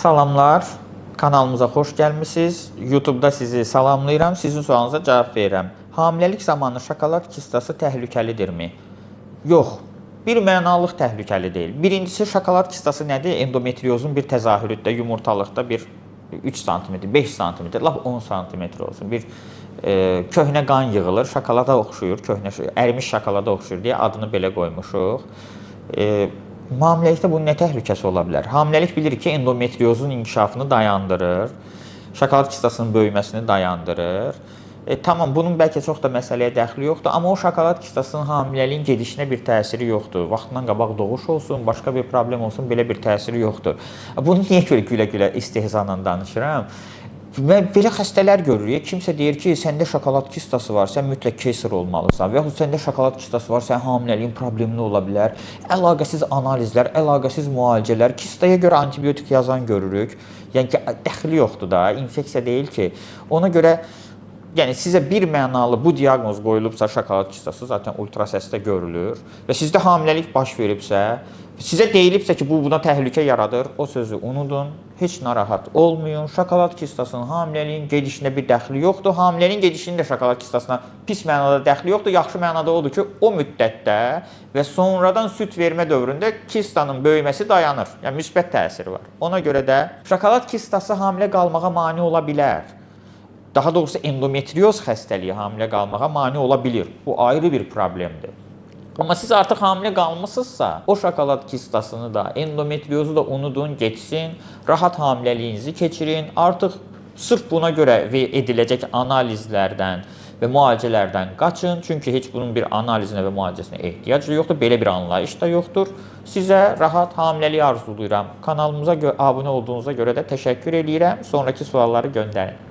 Salamlar, kanalımıza xoş gəlmisiniz. YouTube'da sizi salamlayıram, sizin sualınıza cavab verirəm. Hamiləlik zamanı şokolad kistası təhlükəlidirmi? Yox, bir mənalıq təhlükəli deyil. Birincisi, şokolad kistası nədir? Endometriozun bir təzahürüdür, yumurtalıqda bir 3 sm, 5 sm, lap 10 sm olsun. Bir köhnə qan yığılır, şokolada oxşuyur, köhnə ərimiş şokolada oxşuyur deyə adını belə qoymuşuq. Hamiləlikdə bunun nə təhlükəsi ola bilər? Hamiləlik bilirik ki, endometriozun inkişafını dayandırır, şokolad kistasının böyüməsini dayandırır. Tamam, bunun bəlkə çox da məsələyə dəxli yoxdur, amma o şokolad kistasının hamiləliyin gedişinə bir təsiri yoxdur. Vaxtından qabaq doğuş olsun, başqa bir problem olsun, belə bir təsiri yoxdur. Bunu niyə görə gülə-gülə istehzanla danışıram? Və belə xəstələr görürük. Kimsə deyir ki, səndə şokolad kistası var, sən mütləq keyser olmalısan. Və yaxud səndə şokolad kistası var, sənin hamiləliyin problemli ola bilər. Əlaqəsiz analizlər, əlaqəsiz müalicələr, kistaya görə antibiotik yazan görürük. Yəni ki, dəxli yoxdur da, infeksiya deyil ki. Ona görə yəni sizə bir mənalı bu diaqnoz qoyulubsa, şokolad kistası zaten ultrasəsdə görülür və sizdə hamiləlik baş veribsə, sizə deyilibsə ki, bu buna təhlükə yaradır, o sözü unudun, heç narahat olmayın. Şokolad kistasının hamiləliyin gedişində bir dəxli yoxdur. Hamiləliyin gedişinin də şokolad kistasına pis mənada dəxli yoxdur. Yaxşı mənada odur ki, o müddətdə və sonradan süd vermə dövründə kistanın böyüməsi dayanır. Yəni müsbət təsiri var. Ona görə də şokolad kistası hamilə qalmağa mane ola bilər. Daha doğrusu endometrioz xəstəliyi hamilə qalmağa mane ola bilir. Bu ayrı bir problemdir. Amma siz artıq hamilə qalmısınızsa, o şokolad kistasını da, endometriozu da unudun, geçsin, rahat hamiləliyinizi keçirin. Artıq sırf buna görə ediləcək analizlərdən və müalicələrdən qaçın. Çünki heç bunun bir analizinə və müalicəsinə ehtiyac yoxdur. Belə bir anlayış da yoxdur. Sizə rahat hamiləliyi arzulayıram. Kanalımıza abunə olduğunuza görə də təşəkkür edirəm. Sonraki sualları göndərin.